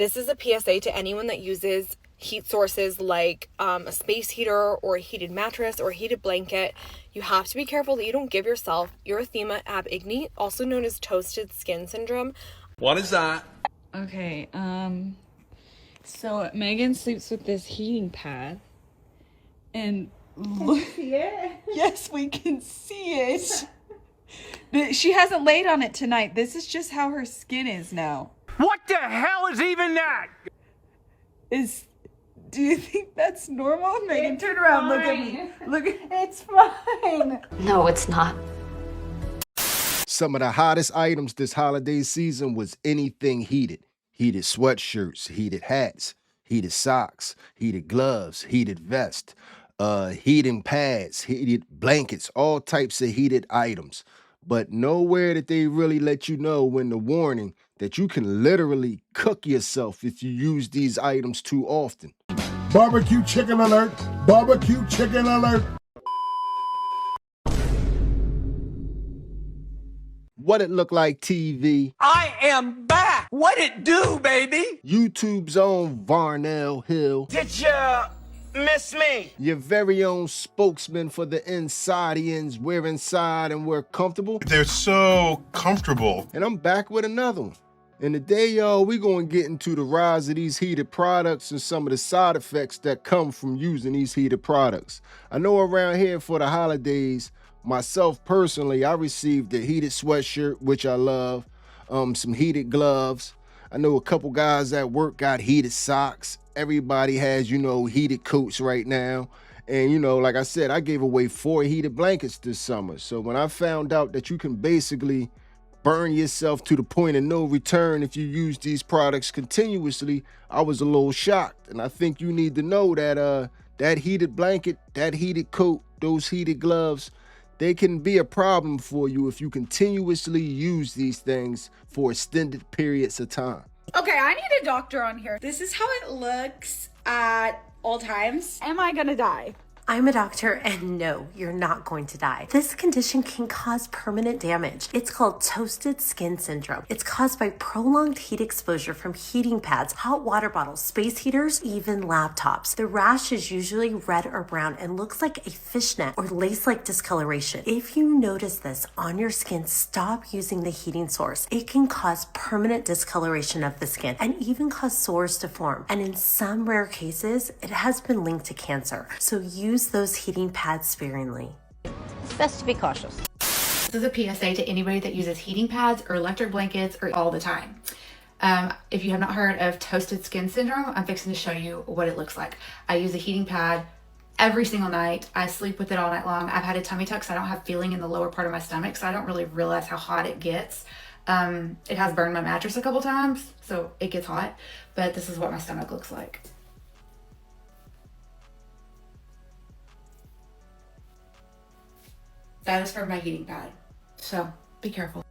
This is a PSA to anyone that uses heat sources like a space heater or a heated mattress or a heated blanket. You have to be careful that you don't give yourself erythema ab igni, also known as toasted skin syndrome. What is that? Okay, so Megan sleeps with this heating pad, and look, See it? yes, we can see it. She hasn't laid on it tonight. This is just how her skin is now. What the hell is even that? Do you think that's normal? Megan, turn around, look at me. Look at It's fine. No, it's not. Some of the hottest items this holiday season was anything heated. Heated sweatshirts, heated hats, heated socks, heated gloves, heated vest, heating pads, heated blankets, all types of heated items. But nowhere did they really let you know in the warning that you can literally cook yourself if you use these items too often. Barbecue chicken alert! Barbecue chicken alert! What it look like, TV? I am back. What it do, baby? YouTube's own Varnell Hill. Did you miss me? Your very own spokesman for the Inside-ians. We're inside and we're comfortable. They're so comfortable. And I'm back with another one. And today, y'all, we're going to get into the rise of these heated products and some of the side effects that come from using these heated products. I know around here for the holidays, myself personally, I received a heated sweatshirt, which I love, some heated gloves. I know a couple guys at work got heated socks. Everybody has, heated coats right now. And, like I said, I gave away 4 heated blankets this summer. So when I found out that you can basically burn yourself to the point of no return if you use these products continuously, I was a little shocked. And I think you need to know that that heated blanket, that heated coat, those heated gloves, they can be a problem for you if you continuously use these things for extended periods of time. Okay, I need a doctor on here. This is how it looks at all times. Am I gonna die? I'm a doctor, and no, you're not going to die. This condition can cause permanent damage. It's called toasted skin syndrome. It's caused by prolonged heat exposure from heating pads, hot water bottles, space heaters, even laptops. The rash is usually red or brown and looks like a fishnet or lace-like discoloration. If you notice this on your skin, stop using the heating source. It can cause permanent discoloration of the skin and even cause sores to form. And in some rare cases, it has been linked to cancer. So use those heating pads sparingly. It's best to be cautious. This is a PSA to anybody that uses heating pads or electric blankets or all the time. If you have not heard of toasted skin syndrome, I'm fixing to show you what it looks like. I use a heating pad every single night. I sleep with it all night long. I've had a tummy tuck, so I don't have feeling in the lower part of my stomach, so I don't really realize how hot it gets. It has burned my mattress a couple times, so it gets hot, but this is what my stomach looks like. That is for my heating pad, so be careful.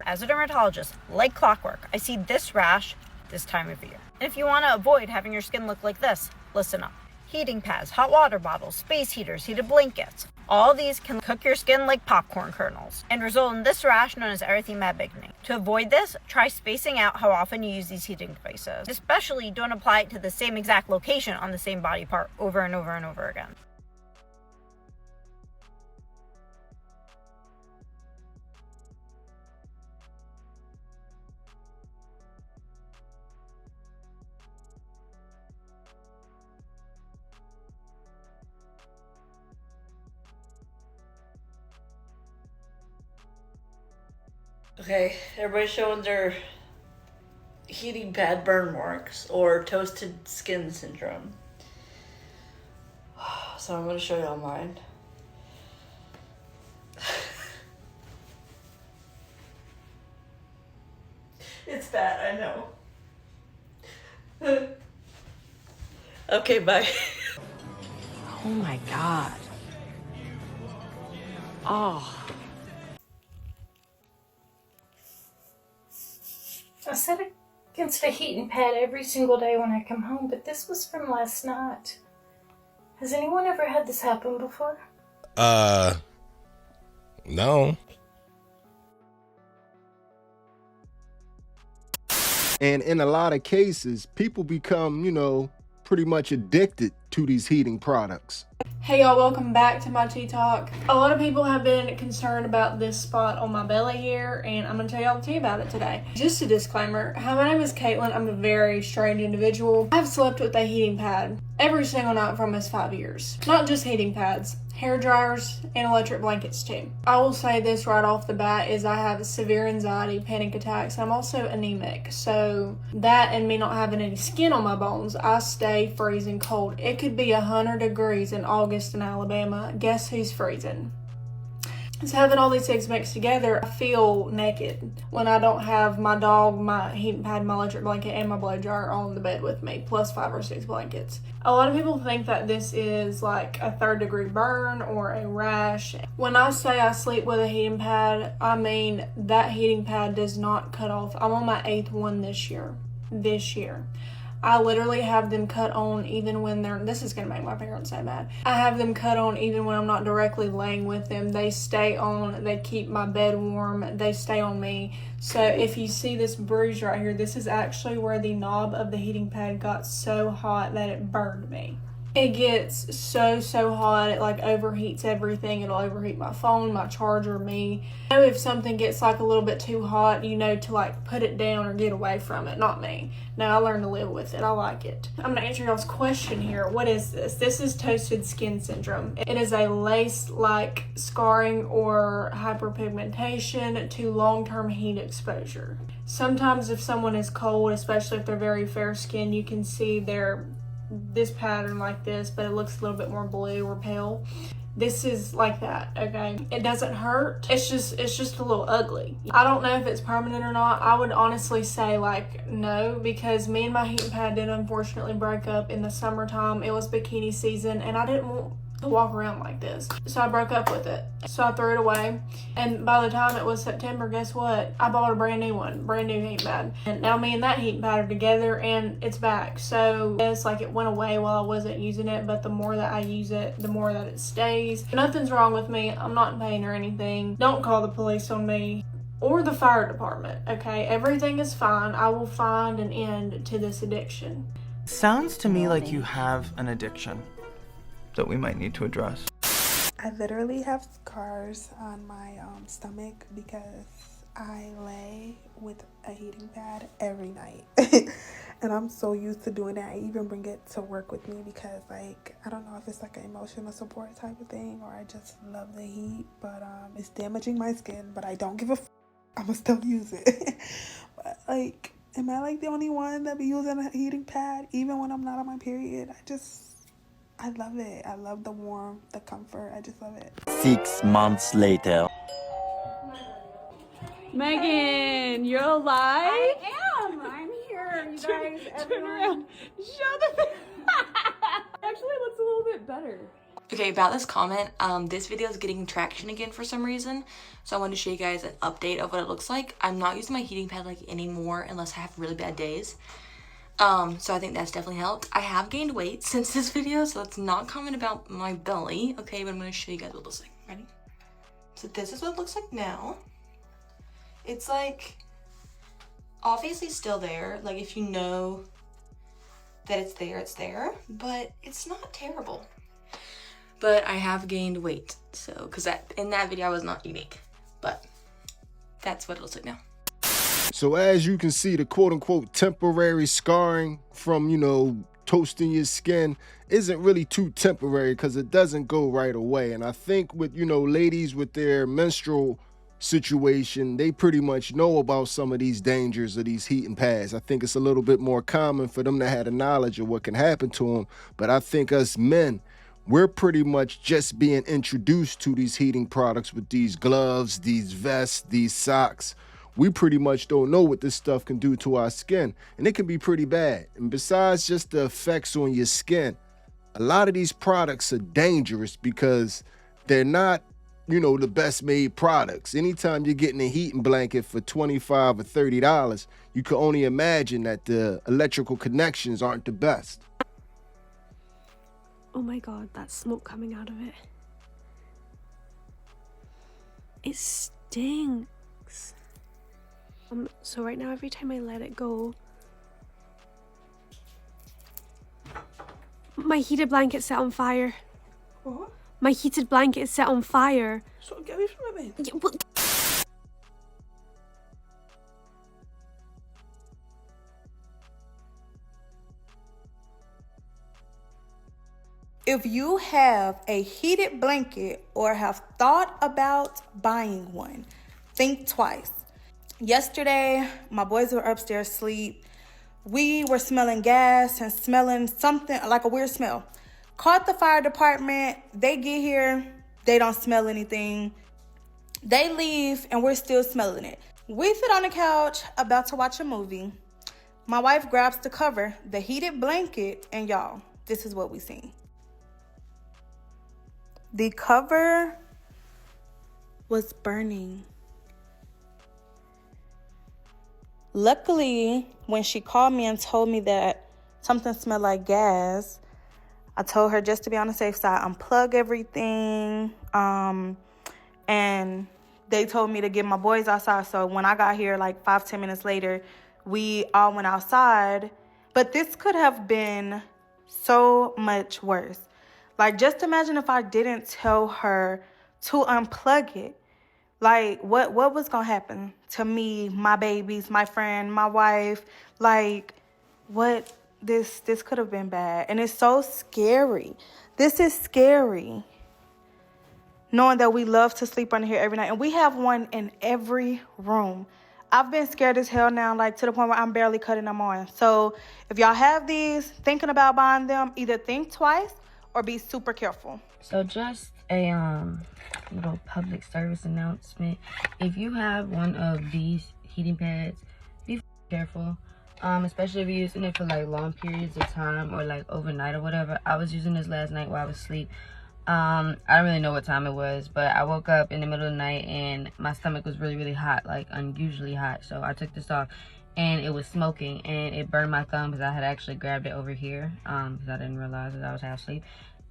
As a dermatologist, like clockwork, I see this rash this time of year. And if you want to avoid having your skin look like this, listen up. Heating pads, hot water bottles, space heaters, heated blankets. All these can cook your skin like popcorn kernels and result in this rash known as erythema ab igni. To avoid this, try spacing out how often you use these heating devices. Especially don't apply it to the same exact location on the same body part over and over and over again. Okay, everybody's showing their heating pad burn marks or toasted skin syndrome. So I'm going to show y'all mine. It's bad, I know. Okay, bye. Oh my God. Oh. I set against a heating pad every single day when I come home, but this was from last night. Has anyone ever had this happen before? No. And in a lot of cases, people become, pretty much addicted to these heating products. Hey y'all, welcome back to my tea talk. A lot of people have been concerned about this spot on my belly here, and I'm gonna tell y'all the tea about it today. Just a disclaimer, hi, my name is Caitlin. I'm a very strange individual. I've slept with a heating pad every single night for almost 5 years. Not just heating pads, hair dryers, and electric blankets too. I will say this right off the bat is I have severe anxiety, panic attacks, and I'm also anemic. So that and me not having any skin on my bones, I stay freezing cold. It could be 100 degrees in August in Alabama. Guess who's freezing? So having all these things mixed together, I feel naked when I don't have my dog, my heating pad, my electric blanket, and my blow dryer on the bed with me, plus 5 or 6 blankets. A lot of people think that this is like a 3rd-degree burn or a rash. When I say I sleep with a heating pad, I mean that heating pad does not cut off. I'm on my 8th one this year. I literally have them cut on even when this is going to make my parents so mad. I have them cut on even when I'm not directly laying with them. They stay on, they keep my bed warm, they stay on me. So if you see this bruise right here, this is actually where the knob of the heating pad got so hot that it burned me. It gets so hot, it like overheats everything. It'll overheat my phone, my charger, me. I know if something gets like a little bit too hot, you know to like put it down or get away from it. Not me. No, I learned to live with it. I like it. I'm gonna answer y'all's question here. What is this? This is toasted skin syndrome. It is a lace-like scarring or hyperpigmentation to long-term heat exposure. Sometimes if someone is cold, especially if they're very fair skinned, you can see this pattern like this, but it looks a little bit more blue or pale. This is like that, okay? It doesn't hurt. It's just a little ugly. I don't know if it's permanent or not. I would honestly say like no, because me and my heating pad did unfortunately break up in the summertime. It was bikini season and I didn't want to walk around like this. So I broke up with it. So I threw it away. And by the time it was September, guess what? I bought a brand new heating pad. And now me and that heating pad are together and it's back. So it's like it went away while I wasn't using it, but the more that I use it, the more that it stays. Nothing's wrong with me. I'm not in pain or anything. Don't call the police on me or the fire department, okay? Everything is fine. I will find an end to this addiction. Sounds to me like you have an addiction that we might need to address. I literally have scars on my stomach because I lay with a heating pad every night. And I'm so used to doing that. I even bring it to work with me because like, I don't know if it's like an emotional support type of thing or I just love the heat, but it's damaging my skin, but I don't give a I'ma still use it. But like, am I like the only one that be using a heating pad even when I'm not on my period? I love it. I love the warmth, the comfort. I just love it. 6 months later. Megan, you're alive? I am. I'm here. You guys, turn around. Show the Actually, it looks a little bit better. Okay, about this comment, this video is getting traction again for some reason, so I wanted to show you guys an update of what it looks like. I'm not using my heating pad like anymore unless I have really bad days. So I think that's definitely helped. I have gained weight since this video, so let's not comment about my belly, okay, but I'm going to show you guys what it looks like. Ready? So this is what it looks like now. It's like, obviously still there, like if you know that it's there, but it's not terrible. But I have gained weight, so, because in that video I was not unique, but that's what it looks like now. So as you can see, the quote-unquote temporary scarring from, toasting your skin isn't really too temporary because it doesn't go right away. And I think with, ladies with their menstrual situation, they pretty much know about some of these dangers of these heating pads. I think it's a little bit more common for them to have the knowledge of what can happen to them. But I think us men, we're pretty much just being introduced to these heating products with these gloves, these vests, these socks. We pretty much don't know what this stuff can do to our skin, and it can be pretty bad. And besides just the effects on your skin, a lot of these products are dangerous because they're not, the best made products. Anytime you're getting a heating blanket for $25 or $30, you can only imagine that the electrical connections aren't the best. Oh my god, that's smoke coming out of it. It stinks. So right now, every time I let it go, my heated blanket set on fire. What? My heated blanket is set on fire. So get away from it, then. Yeah, well, If you have a heated blanket or have thought about buying one, think twice. Yesterday, my boys were upstairs asleep. We were smelling gas and smelling something like a weird smell. Called the fire department. They get here. They don't smell anything. They leave and we're still smelling it. We sit on the couch about to watch a movie. My wife grabs the cover, the heated blanket, and y'all, this is what we see. The cover was burning. Luckily, when she called me and told me that something smelled like gas, I told her just to be on the safe side, unplug everything. And they told me to get my boys outside. So when I got here, like 5-10 minutes later, we all went outside. But this could have been so much worse. Like, just imagine if I didn't tell her to unplug it. Like, what was gonna happen to me, my babies, my friend, my wife? Like, what? This could have been bad. And it's so scary. This is scary. Knowing that we love to sleep under here every night. And we have one in every room. I've been scared as hell now, like to the point where I'm barely cutting them on. So if y'all have these, thinking about buying them, either think twice or be super careful. So just a little public service announcement. If you have one of these heating pads, be careful. Especially if you're using it for like long periods of time or like overnight or whatever. I was using this last night while I was asleep. I don't really know what time it was, but I woke up in the middle of the night and my stomach was really hot, like unusually hot. So I took this off and it was smoking and it burned my thumb because I had actually grabbed it over here because I didn't realize that I was half asleep.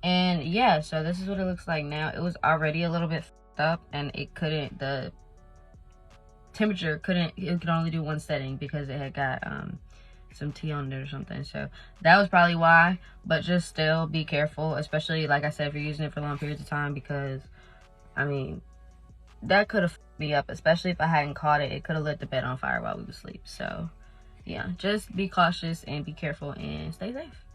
And yeah, so this is what it looks like now. It was already a little bit f***ed up and it couldn't, the temperature couldn't, it could only do one setting because it had got some tea on there or something. So that was probably why, but just still be careful, especially like I said, if you're using it for long periods of time, because I mean that could have f***ed me up, especially if I hadn't caught it. It could have lit the bed on fire while we were asleep. So yeah, just be cautious and be careful and stay safe.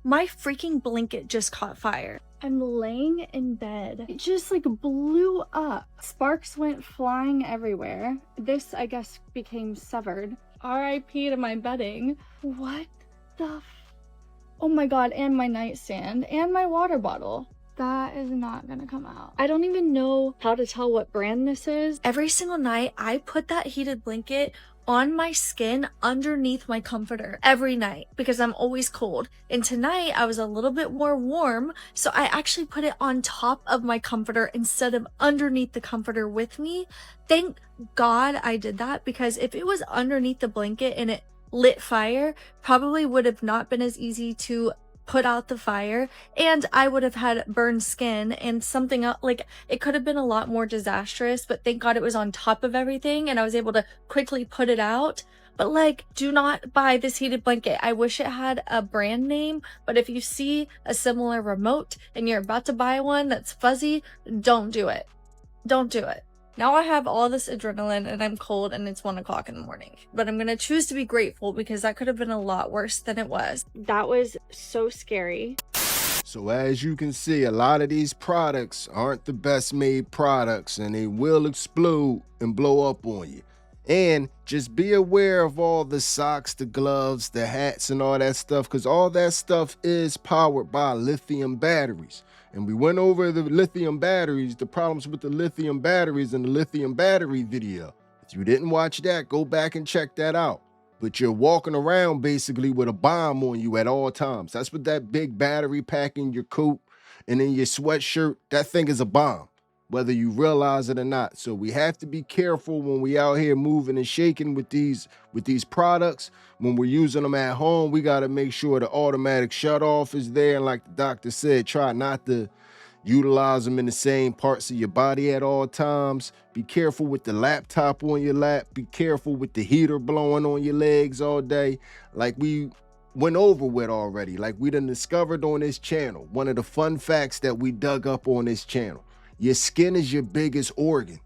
My freaking blanket just caught fire. I'm laying in bed. It just like blew up. Sparks went flying everywhere. This, I guess, became severed. RIP to my bedding. What the oh my god, and my nightstand and my water bottle. That is not gonna come out. I don't even know how to tell what brand this is. Every single night, I put that heated blanket on my skin underneath my comforter every night because I'm always cold. And tonight I was a little bit more warm, so I actually put it on top of my comforter instead of underneath the comforter with me. Thank God I did that, because if it was underneath the blanket and it lit fire, probably would have not been as easy to put out the fire, and I would have had burned skin and something else. Like, it could have been a lot more disastrous, but thank God it was on top of everything and I was able to quickly put it out. But like, do not buy this heated blanket. I wish it had a brand name, but if you see a similar remote and you're about to buy one that's fuzzy, don't do it. Don't do it. Now I have all this adrenaline and I'm cold and it's 1 o'clock in the morning. But I'm going to choose to be grateful because that could have been a lot worse than it was. That was so scary. So as you can see, a lot of these products aren't the best made products and they will explode and blow up on you. And just be aware of all the socks, the gloves, the hats, and all that stuff, because all that stuff is powered by lithium batteries. And we went over the lithium batteries, the problems with the lithium batteries in the lithium battery video. If you didn't watch that, go back and check that out. But you're walking around basically with a bomb on you at all times. That's what that big battery pack in your coat and in your sweatshirt, that thing is a bomb. whether you realize it or not. So we have to be careful when we out here moving and shaking with these products. When we're using them at home, we got to make sure the automatic shut off is there. And like the doctor said, try not to utilize them in the same parts of your body at all times. Be careful with the laptop on your lap. Be careful with the heater blowing on your legs all day. Like we went over with already, like we done discovered on this channel. One of the fun facts that we dug up on this channel. Your skin is your biggest organ.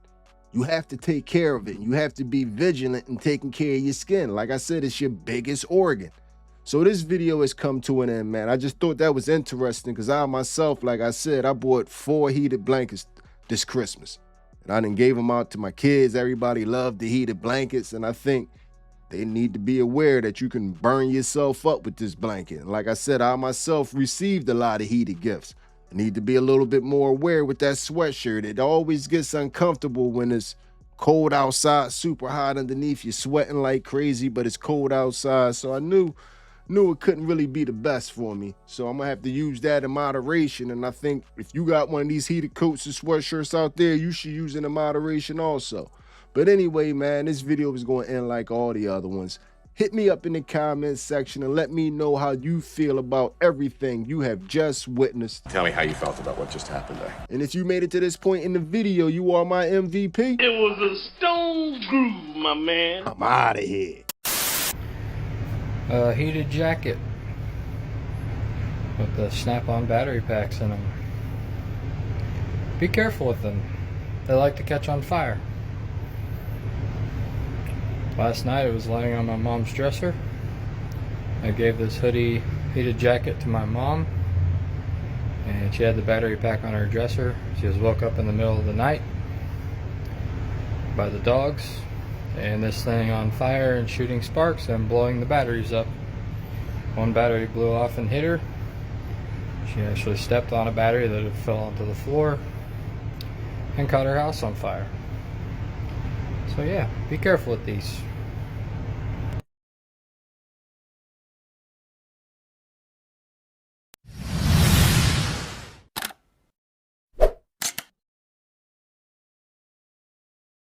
You have to take care of it. You have to be vigilant in taking care of your skin. Like I said, it's your biggest organ. So this video has come to an end, man. I just thought that was interesting because I myself, like I said, I bought 4 heated blankets this Christmas. And I done gave them out to my kids. Everybody loved the heated blankets. And I think they need to be aware that you can burn yourself up with this blanket. And like I said, I myself received a lot of heated gifts. I need to be a little bit more aware with that sweatshirt. It always gets uncomfortable when it's cold outside, super hot underneath. You're sweating like crazy, but it's cold outside. So I knew it couldn't really be the best for me. So I'm gonna have to use that in moderation. And I think if you got one of these heated coats and sweatshirts out there, you should use it in moderation also. But anyway, man, this video is going to end like all the other ones. Hit me up in the comments section and let me know how you feel about everything you have just witnessed. Tell me how you felt about what just happened there. And if you made it to this point in the video, you are my MVP. It was a stone groove, my man. I'm out of here. Heated jacket with the snap-on battery packs in them. Be careful with them. They like to catch on fire. Last night it was laying on my mom's dresser. I gave this hoodie heated jacket to my mom, and she had the battery pack on her dresser. She was woke up in the middle of the night by the dogs and this thing on fire and shooting sparks and blowing the batteries up. One battery blew off and hit her. She actually stepped on a battery that had fell onto the floor and caught her house on fire. So yeah, be careful with these.